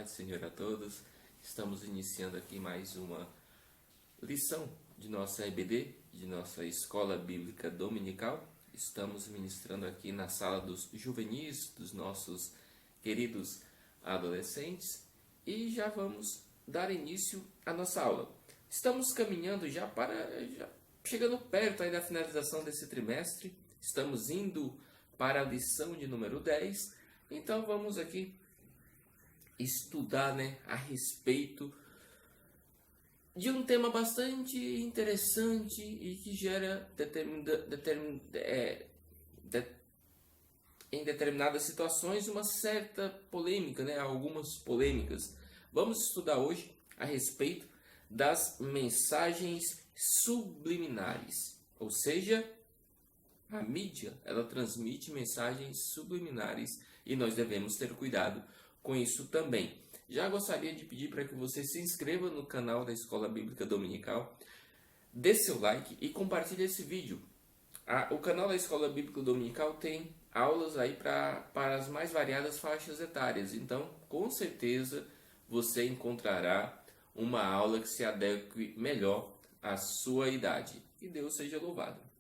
Paz do Senhor a todos. Estamos iniciando aqui mais uma lição de nossa EBD, de nossa Escola Bíblica Dominical. Estamos ministrando aqui na sala dos juvenis, dos nossos queridos adolescentes, e já vamos dar início à nossa aula. Estamos caminhando já chegando perto aí da finalização desse trimestre. Estamos indo para a lição de número 10. Então vamos aqui estudar, a respeito de um tema bastante interessante e que gera em determinadas situações uma certa polêmica, algumas polêmicas. Vamos estudar hoje a respeito das mensagens subliminares, ou seja, a mídia, ela transmite mensagens subliminares e nós devemos ter cuidado com isso também. Já gostaria de pedir para que você se inscreva no canal da Escola Bíblica Dominical, dê seu like e compartilhe esse vídeo. O canal da Escola Bíblica Dominical tem aulas aí para as mais variadas faixas etárias, então com certeza você encontrará uma aula que se adeque melhor à sua idade. Que Deus seja louvado.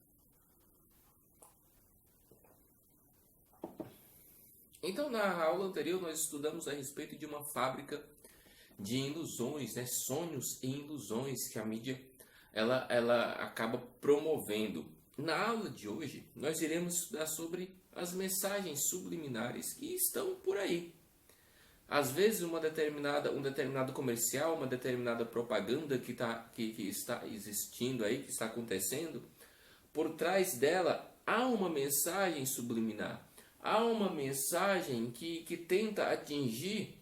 Então, na aula anterior, nós estudamos a respeito de uma fábrica de ilusões, sonhos e ilusões que a mídia ela acaba promovendo. Na aula de hoje, nós iremos estudar sobre as mensagens subliminares que estão por aí. Às vezes, um determinado comercial, uma determinada propaganda que está existindo aí, que está acontecendo, por trás dela há uma mensagem subliminar. Há uma mensagem que tenta atingir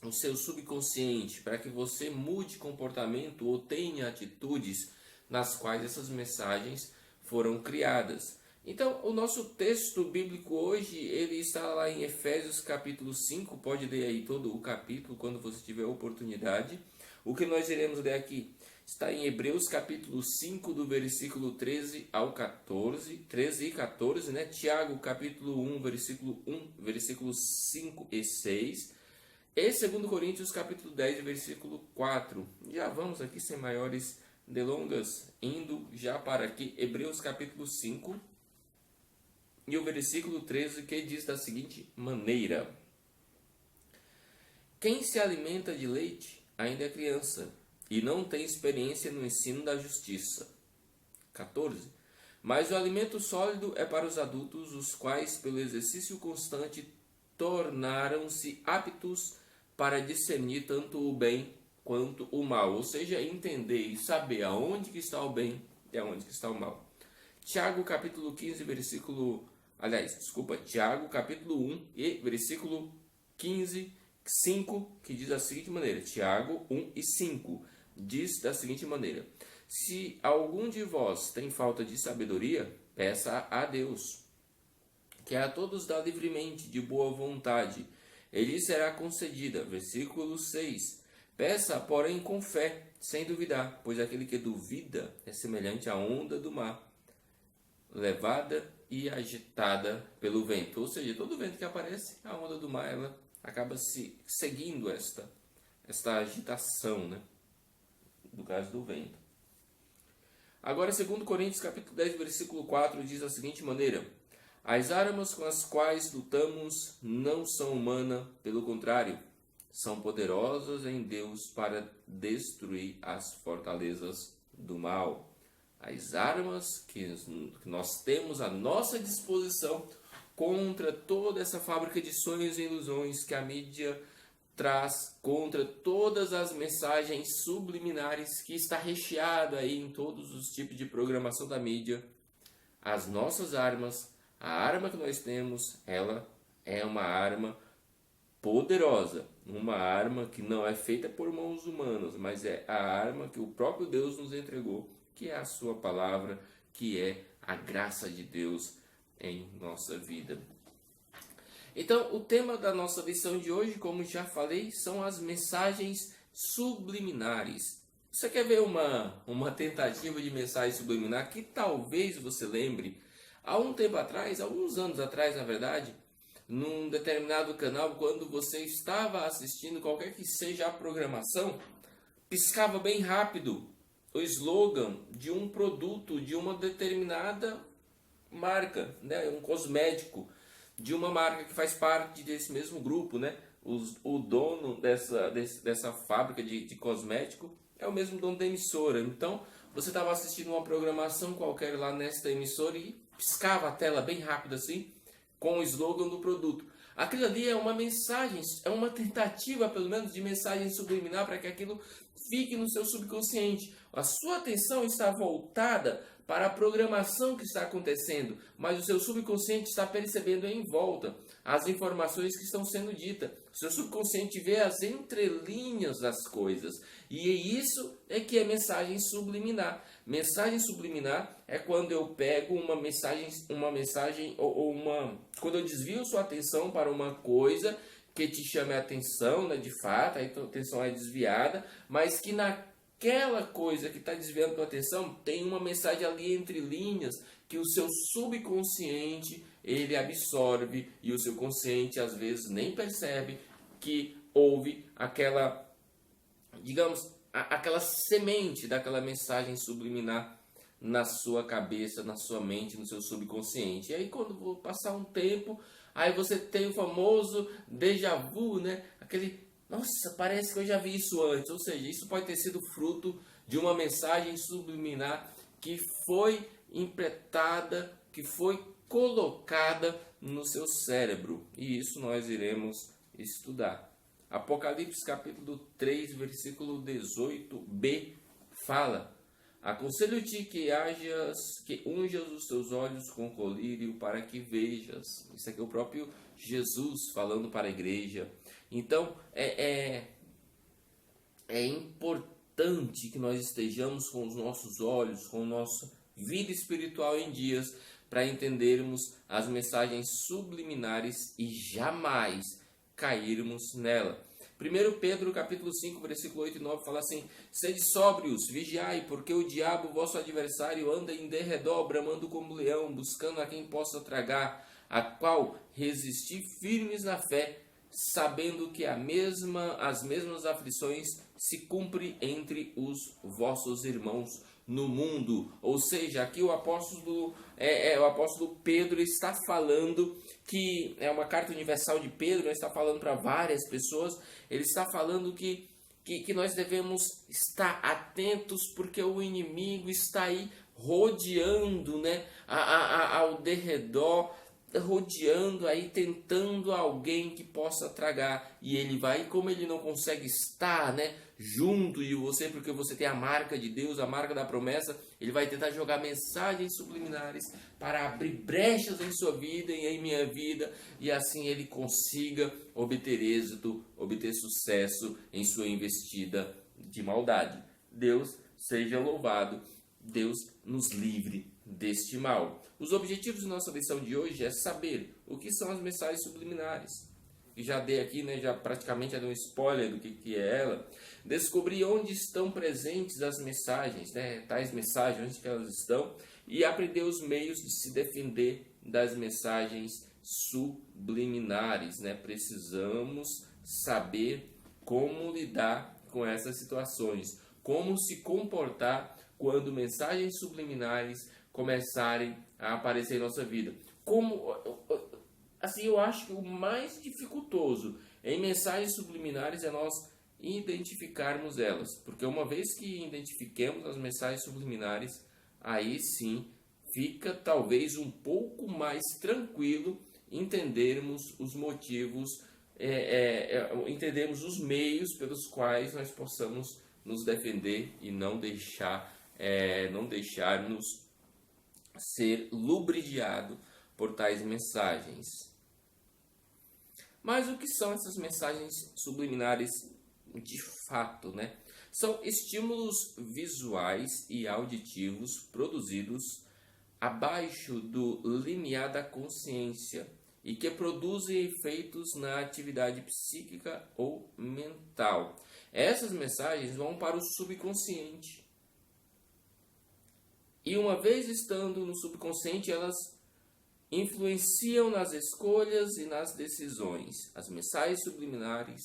o seu subconsciente para que você mude comportamento ou tenha atitudes nas quais essas mensagens foram criadas. Então, o nosso texto bíblico hoje, ele está lá em Efésios capítulo 5, pode ler aí todo o capítulo quando você tiver oportunidade. O que nós iremos ler aqui está em Hebreus capítulo 5, do versículo 13 ao 14, 13 e 14, Tiago capítulo 1, versículos 5 e 6, e 2 Coríntios capítulo 10, versículo 4. Já vamos aqui sem maiores delongas, indo já para aqui, Hebreus capítulo 5, e o versículo 13, que diz da seguinte maneira: quem se alimenta de leite ainda é criança, e não tem experiência no ensino da justiça. 14. Mas o alimento sólido é para os adultos, os quais, pelo exercício constante, tornaram-se aptos para discernir tanto o bem quanto o mal. Ou seja, entender e saber aonde que está o bem e aonde que está o mal. Tiago capítulo 15, Tiago capítulo 1 e versículo 15, 5, que diz da seguinte maneira, Tiago 1 e 5, diz da seguinte maneira: se algum de vós tem falta de sabedoria, peça a Deus, que a todos dá livremente, de boa vontade, e lhe será concedida. Versículo 6, peça, porém, com fé, sem duvidar, pois aquele que duvida é semelhante à onda do mar, levada e agitada pelo vento. Ou seja, todo vento que aparece, a onda do mar, ela acaba se seguindo esta agitação, do caso do vento. Agora, 2 Coríntios capítulo 10, versículo 4, diz da seguinte maneira: as armas com as quais lutamos não são humanas, pelo contrário, são poderosas em Deus para destruir as fortalezas do mal. As armas que nós temos à nossa disposição contra toda essa fábrica de sonhos e ilusões que a mídia traz, contra todas as mensagens subliminares que está recheada aí em todos os tipos de programação da mídia. As nossas armas, a arma que nós temos, ela é uma arma poderosa, uma arma que não é feita por mãos humanas, mas é a arma que o próprio Deus nos entregou, que é a sua palavra, que é a graça de Deus em nossa vida. Então, o tema da nossa lição de hoje, como já falei, são as mensagens subliminares. Você quer ver uma tentativa de mensagem subliminar que talvez você lembre? Há um tempo atrás, alguns anos atrás, na verdade, num determinado canal, quando você estava assistindo qualquer que seja a programação, piscava bem rápido o slogan de um produto de uma determinada marca, né? Um cosmético de uma marca que faz parte desse mesmo grupo, né? O dono dessa fábrica de cosmético é o mesmo dono da emissora. Então, você estava assistindo uma programação qualquer lá nesta emissora e piscava a tela bem rápido assim, com o slogan do produto. Aquilo ali é uma mensagem, é uma tentativa pelo menos de mensagem subliminar para que aquilo fique no seu subconsciente. A sua atenção está voltada para a programação que está acontecendo, mas o seu subconsciente está percebendo em volta as informações que estão sendo ditas. O seu subconsciente vê as entrelinhas das coisas. E isso é que é mensagem subliminar. Mensagem subliminar é quando eu pego uma mensagem quando eu desvio sua atenção para uma coisa que te chame a atenção, né, de fato, a atenção é desviada, mas que naquela coisa que está desviando a tua atenção tem uma mensagem ali entre linhas que o seu subconsciente ele absorve e o seu consciente às vezes nem percebe que houve aquela, digamos, aquela semente daquela mensagem subliminar na sua cabeça, na sua mente, no seu subconsciente. E aí quando vou passar um tempo, aí você tem o famoso déjà vu, né? Aquele, nossa, parece que eu já vi isso antes. Ou seja, isso pode ter sido fruto de uma mensagem subliminar que foi implementada, que foi colocada no seu cérebro. E isso nós iremos estudar. Apocalipse capítulo 3, versículo 18b fala: aconselho-te que unjas os teus olhos com colírio para que vejas. Isso aqui é o próprio Jesus falando para a igreja. Então, é importante que nós estejamos com os nossos olhos, com a nossa vida espiritual em dias, para entendermos as mensagens subliminares e jamais cairmos nela. 1 Pedro capítulo 5, versículo 8 e 9 fala assim: sede sóbrios, vigiai, porque o diabo, vosso adversário, anda em derredor, bramando como leão, buscando a quem possa tragar, a qual resistir firmes na fé, sabendo que as mesmas aflições se cumprem entre os vossos irmãos no mundo. Ou seja, aqui o apóstolo Pedro está falando que é uma carta universal de Pedro, ele está falando para várias pessoas, ele está falando que nós devemos estar atentos porque o inimigo está aí rodeando, né, ao derredor, rodeando aí, tentando alguém que possa tragar, e ele vai, como ele não consegue estar, né, junto de você, porque você tem a marca de Deus, a marca da promessa, ele vai tentar jogar mensagens subliminares para abrir brechas em sua vida e em minha vida, e assim ele consiga obter êxito, obter sucesso em sua investida de maldade. Deus seja louvado, Deus nos livre deste mal. Os objetivos de nossa lição de hoje é saber o que são as mensagens subliminares. E já dei aqui, né, já praticamente dei um spoiler do que é ela. Descobrir onde estão presentes as mensagens, né, tais mensagens, onde que elas estão, e aprender os meios de se defender das mensagens subliminares, né? Precisamos saber como lidar com essas situações, como se comportar quando mensagens subliminares começarem a aparecer em nossa vida. Assim, eu acho que o mais dificultoso em mensagens subliminares é nós identificarmos elas, porque uma vez que identifiquemos as mensagens subliminares, aí sim fica talvez um pouco mais tranquilo entendermos os motivos, entendermos os meios pelos quais nós possamos nos defender e não deixarmos ser lubridiado por tais mensagens. Mas o que são essas mensagens subliminares de fato, né? São estímulos visuais e auditivos produzidos abaixo do limiar da consciência e que produzem efeitos na atividade psíquica ou mental. Essas mensagens vão para o subconsciente. E uma vez estando no subconsciente, elas influenciam nas escolhas e nas decisões. As mensagens subliminares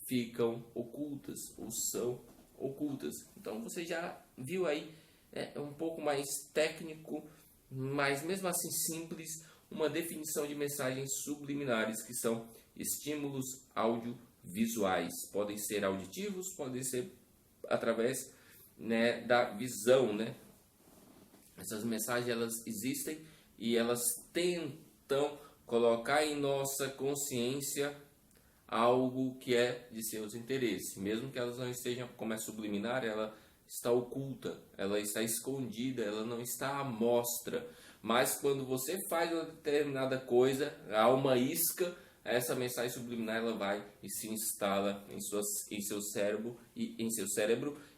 ficam ocultas ou são ocultas. Então você já viu aí, é um pouco mais técnico, mas mesmo assim simples, uma definição de mensagens subliminares, que são estímulos audiovisuais. Podem ser auditivos, podem ser através, né, da visão, né? Essas mensagens, elas existem e elas tentam colocar em nossa consciência algo que é de seus interesses. Mesmo que elas não estejam, como é subliminar, ela está oculta, ela está escondida, ela não está à mostra. Mas quando você faz uma determinada coisa, há uma isca, essa mensagem subliminar ela vai e se instala em seu cérebro,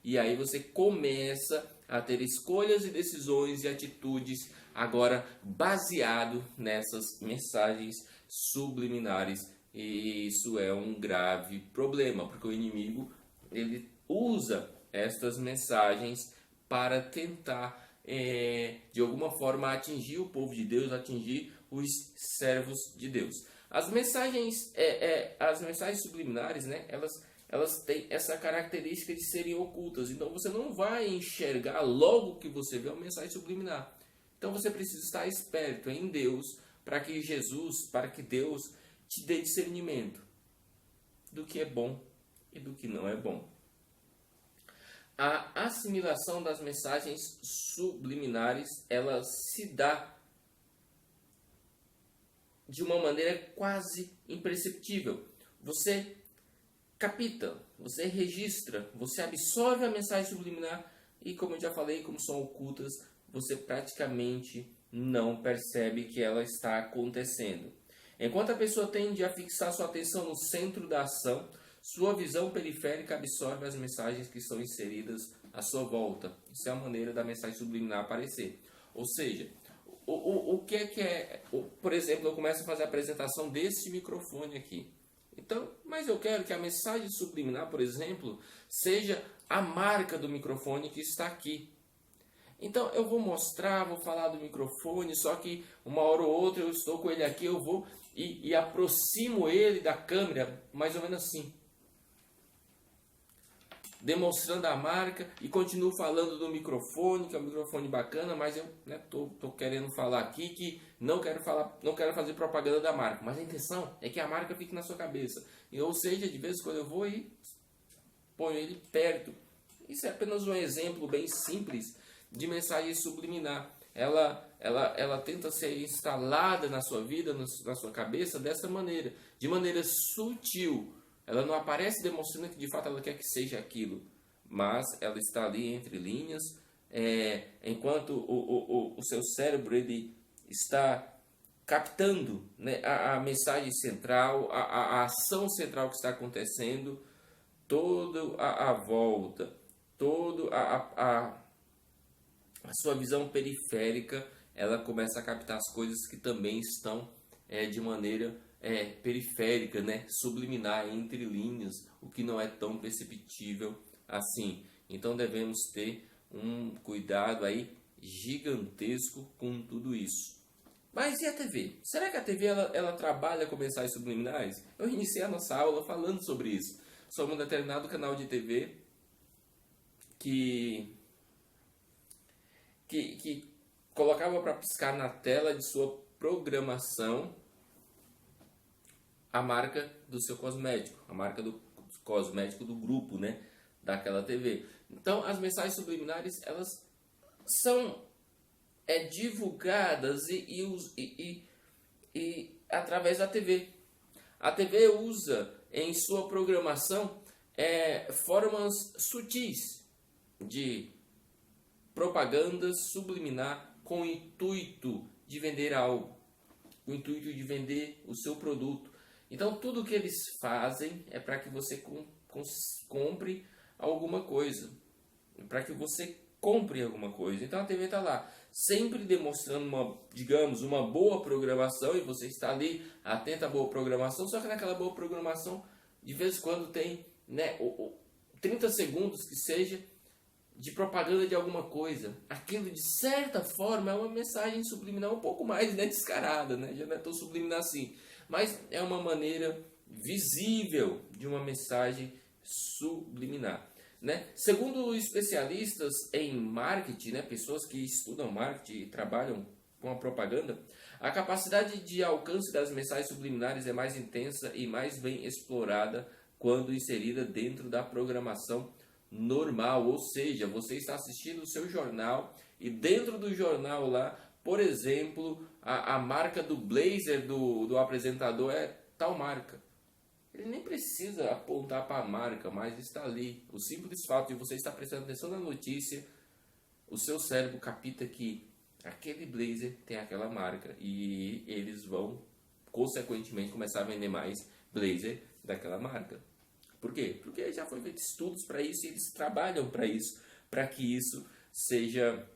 e aí você começa a ter escolhas e decisões e atitudes agora baseado nessas mensagens subliminares. E isso é um grave problema, porque o inimigo ele usa estas mensagens para tentar de alguma forma atingir o povo de Deus, atingir os servos de Deus. As mensagens subliminares, né, elas têm essa característica de serem ocultas. Então você não vai enxergar logo que você vê uma mensagem subliminar. Então você precisa estar esperto em Deus para que Deus te dê discernimento do que é bom e do que não é bom. A assimilação das mensagens subliminares, ela se dá de uma maneira quase imperceptível. Você capta, você registra, você absorve a mensagem subliminar e, como eu já falei, como são ocultas, você praticamente não percebe que ela está acontecendo. Enquanto a pessoa tende a fixar sua atenção no centro da ação, sua visão periférica absorve as mensagens que são inseridas à sua volta. Isso é a maneira da mensagem subliminar aparecer. Ou seja, o que é... Por exemplo, eu começo a fazer a apresentação desse microfone aqui. Então, mas eu quero que a mensagem subliminar, por exemplo, seja a marca do microfone que está aqui. Então eu vou mostrar, vou falar do microfone, só que uma hora ou outra eu estou com ele aqui, eu vou e aproximo ele da câmera, mais ou menos assim, demonstrando a marca, e continuo falando do microfone, que é um microfone bacana, mas eu tô querendo falar aqui que não quero fazer propaganda da marca, mas a intenção é que a marca fique na sua cabeça. Ou seja, de vez em quando eu vou e ponho ele perto. Isso é apenas um exemplo bem simples de mensagem subliminar. Ela tenta ser instalada na sua vida, na sua cabeça, dessa maneira, de maneira sutil. Ela não aparece demonstrando que de fato ela quer que seja aquilo, mas ela está ali entre linhas, enquanto o seu cérebro ele está captando, né, a mensagem central, a ação central que está acontecendo, toda a volta, toda a sua visão periférica, ela começa a captar as coisas que também estão de maneira periférica, né? Subliminar, entre linhas, o que não é tão perceptível assim. Então devemos ter um cuidado aí gigantesco com tudo isso. Mas e a TV? Será que a TV ela trabalha com mensagens subliminares? Eu iniciei a nossa aula falando sobre isso. Sobre um determinado canal de TV que colocava para piscar na tela de sua programação a marca do seu cosmético, a marca do cosmético do grupo, né, daquela TV. Então, as mensagens subliminares, elas são divulgadas e através da TV. A TV usa em sua programação formas sutis de propaganda subliminar com o intuito de vender algo, com o intuito de vender o seu produto. Então tudo que eles fazem é para que você compre alguma coisa, para que você compre alguma coisa. Então a TV está lá, sempre demonstrando uma boa programação, e você está ali atento à boa programação, só que naquela boa programação, de vez em quando tem 30 segundos que seja de propaganda de alguma coisa, aquilo de certa forma é uma mensagem subliminar um pouco mais, né, descarada, né? Já não é tão subliminar assim, mas é uma maneira visível de uma mensagem subliminar, né? Segundo especialistas em marketing, né, pessoas que estudam marketing e trabalham com a propaganda, a capacidade de alcance das mensagens subliminares é mais intensa e mais bem explorada quando inserida dentro da programação normal, ou seja, você está assistindo o seu jornal e dentro do jornal lá, por exemplo, a marca do blazer do apresentador é tal marca. Ele nem precisa apontar para a marca, mas está ali. O simples fato de você estar prestando atenção na notícia, o seu cérebro capta que aquele blazer tem aquela marca e eles vão, consequentemente, começar a vender mais blazer daquela marca. Por quê? Porque já foi feito estudos para isso e eles trabalham para isso, para que isso seja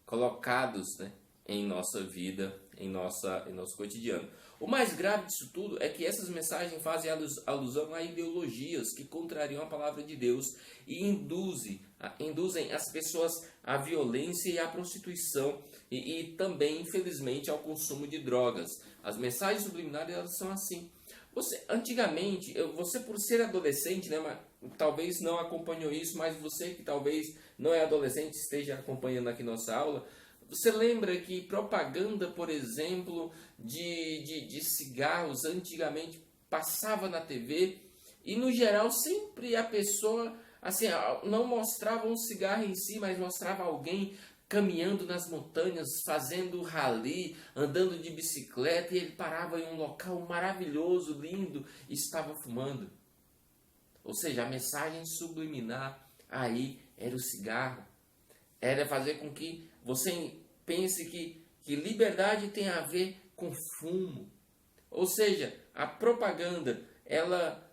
colocados, né, em nossa vida, em nosso cotidiano. O mais grave disso tudo é que essas mensagens fazem alusão a ideologias que contrariam a palavra de Deus e induzem as pessoas à violência e à prostituição e também, infelizmente, ao consumo de drogas. As mensagens subliminares elas são assim. Antigamente, você por ser adolescente, né, mas, talvez não acompanhou isso, mas você que talvez não é adolescente esteja acompanhando aqui nossa aula, você lembra que propaganda, por exemplo, de cigarros antigamente passava na TV e no geral sempre a pessoa assim, não mostrava um cigarro em si, mas mostrava alguém caminhando nas montanhas, fazendo rally, andando de bicicleta e ele parava em um local maravilhoso, lindo e estava fumando. Ou seja, a mensagem subliminar aí era o cigarro. Era fazer com que você pense que liberdade tem a ver com fumo. Ou seja, a propaganda, ela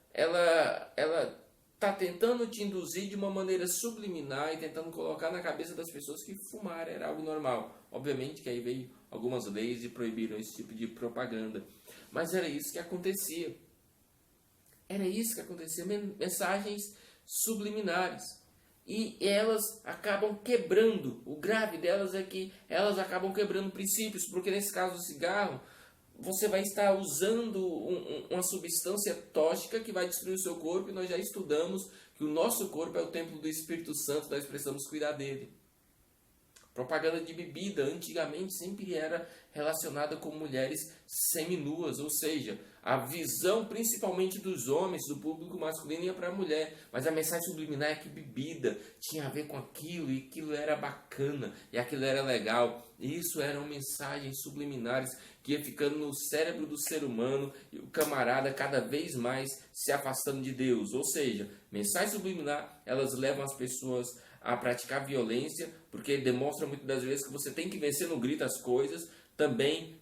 está tentando te induzir de uma maneira subliminar e tentando colocar na cabeça das pessoas que fumar era algo normal. Obviamente que aí veio algumas leis e proibiram esse tipo de propaganda. Mas era isso que acontecia. Era isso que acontecia. Mensagens subliminares. E elas acabam quebrando. O grave delas é que elas acabam quebrando princípios. Porque nesse caso do cigarro, você vai estar usando uma substância tóxica que vai destruir o seu corpo. E nós já estudamos que o nosso corpo é o templo do Espírito Santo. Nós precisamos cuidar dele. Propaganda de bebida antigamente sempre era relacionada com mulheres seminuas, ou seja, a visão principalmente dos homens, do público masculino ia para a mulher, mas a mensagem subliminar é que bebida tinha a ver com aquilo e aquilo era bacana e aquilo era legal. E isso eram mensagens subliminares que ia ficando no cérebro do ser humano e o camarada cada vez mais se afastando de Deus. Ou seja, mensagem subliminar, elas levam as pessoas a praticar violência, porque demonstra muitas das vezes que você tem que vencer no grito as coisas, também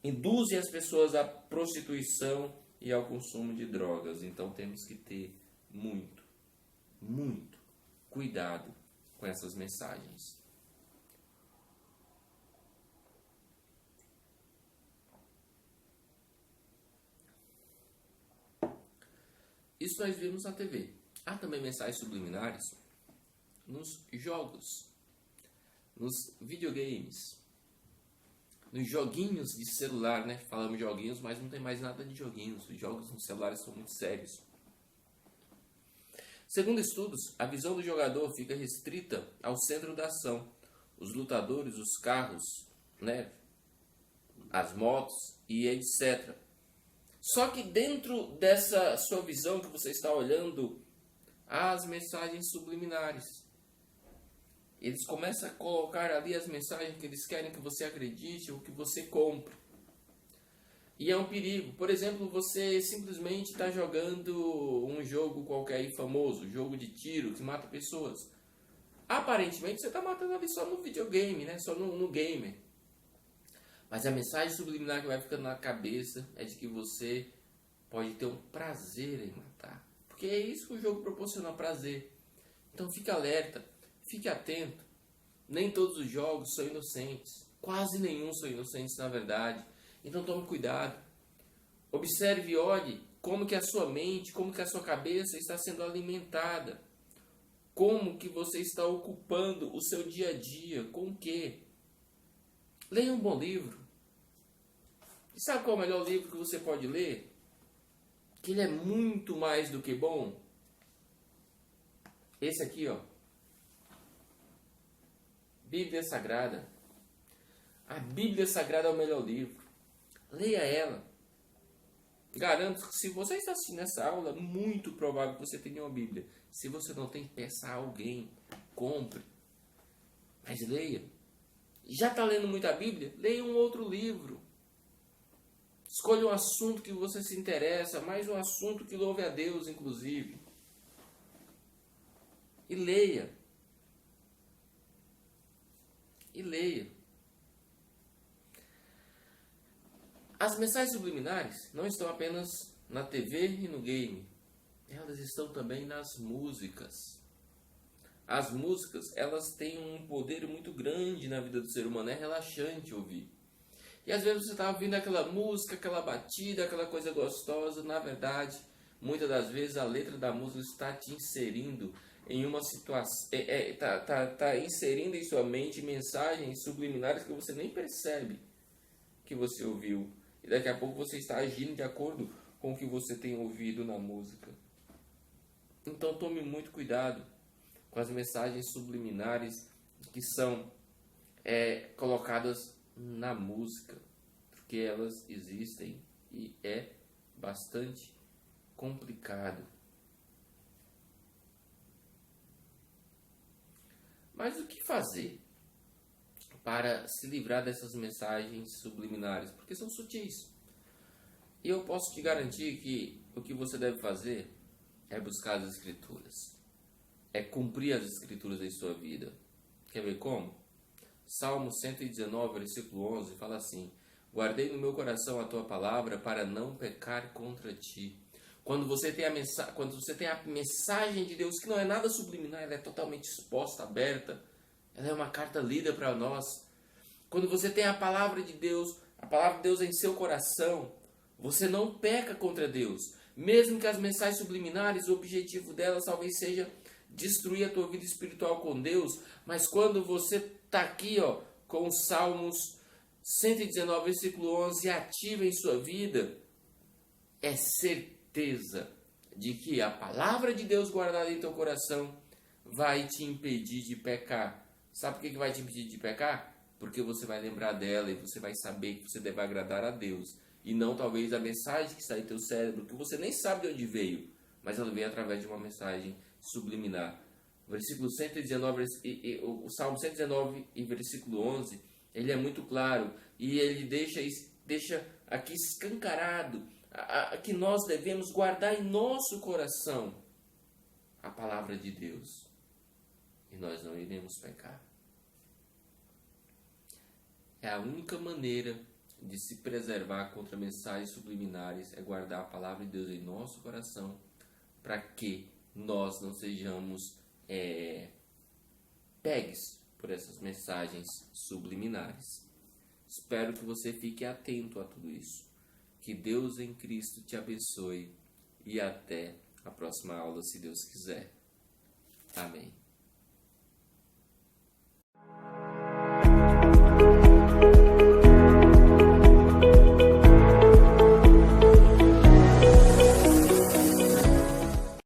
induzem as pessoas à prostituição e ao consumo de drogas. Então temos que ter muito cuidado com essas mensagens. Isso nós vimos na TV. Há também mensagens subliminares nos jogos, nos videogames, nos joguinhos de celular, né? Falamos joguinhos, mas não tem mais nada de joguinhos. Os jogos nos celulares são muito sérios. Segundo estudos, a visão do jogador fica restrita ao centro da ação. Os lutadores, os carros, né? As motos e etc. Só que dentro dessa sua visão que você está olhando, há as mensagens subliminares. Eles começam a colocar ali as mensagens que eles querem que você acredite ou que você compre. E é um perigo. Por exemplo, você simplesmente está jogando um jogo qualquer aí famoso, jogo de tiro que mata pessoas. Aparentemente você está matando ali só no videogame, né? Só no gamer. Mas a mensagem subliminar que vai ficando na cabeça é de que você pode ter um prazer em matar. Porque é isso que o jogo proporciona, prazer. Então fique alerta. Fique atento, nem todos os jogos são inocentes, quase nenhum são inocentes na verdade, então tome cuidado. Observe e olhe como que a sua mente, como que a sua cabeça está sendo alimentada. como que você está ocupando o seu dia a dia, com o quê? Leia um bom livro. E sabe qual é o melhor livro que você pode ler? Que ele é muito mais do que bom. Esse aqui, ó. Bíblia Sagrada. A Bíblia Sagrada é o melhor livro. Leia ela. Garanto que se você está assistindo essa aula, muito provável que você tenha uma Bíblia. Se você não tem, peça a alguém. Compre. Mas leia. Já está lendo muita Bíblia? Leia um outro livro. Escolha um assunto que você se interessa, mais um assunto que louve a Deus, inclusive. E leia. E leia. As mensagens subliminares não estão apenas na TV e no game. Elas estão também nas músicas. As músicas, elas têm um poder muito grande na vida do ser humano. É relaxante ouvir. E às vezes você está ouvindo aquela música, aquela batida, aquela coisa gostosa. Na verdade, muitas das vezes a letra da música está te inserindo em uma situação, está inserindo em sua mente mensagens subliminares que você nem percebe que você ouviu. E daqui a pouco você está agindo de acordo com o que você tem ouvido na música. Então tome muito cuidado com as mensagens subliminares que são colocadas na música, porque elas existem e é bastante complicado. Mas o que fazer para se livrar dessas mensagens subliminares? Porque são sutis. E eu posso te garantir que o que você deve fazer é buscar as Escrituras. É cumprir as Escrituras em sua vida. Quer ver como? Salmo 119, versículo 11, fala assim: guardei no meu coração a tua palavra para não pecar contra ti. Quando você tem a mensagem de Deus, que não é nada subliminar, ela é totalmente exposta, aberta, ela é uma carta lida para nós. Quando você tem a palavra de Deus em seu coração, você não peca contra Deus. Mesmo que as mensagens subliminares, o objetivo delas talvez seja destruir a tua vida espiritual com Deus, mas quando você está aqui, ó, com os Salmos 119, versículo 11, ativa em sua vida, é certeza de que a palavra de Deus guardada em teu coração vai te impedir de pecar. Sabe por que vai te impedir de pecar? Porque você vai lembrar dela e você vai saber que você deve agradar a Deus. E não talvez a mensagem que está em teu cérebro, que você nem sabe de onde veio, mas ela veio através de uma mensagem subliminar. Versículo 119, o Salmo 119 e versículo 11, ele é muito claro e ele deixa aqui escancarado que nós devemos guardar em nosso coração a palavra de Deus e nós não iremos pecar. É a única maneira de se preservar contra mensagens subliminares, é guardar a palavra de Deus em nosso coração, para que nós não sejamos pegues por essas mensagens subliminares. Espero que você fique atento a tudo isso. Que Deus em Cristo te abençoe e até a próxima aula, se Deus quiser. Amém.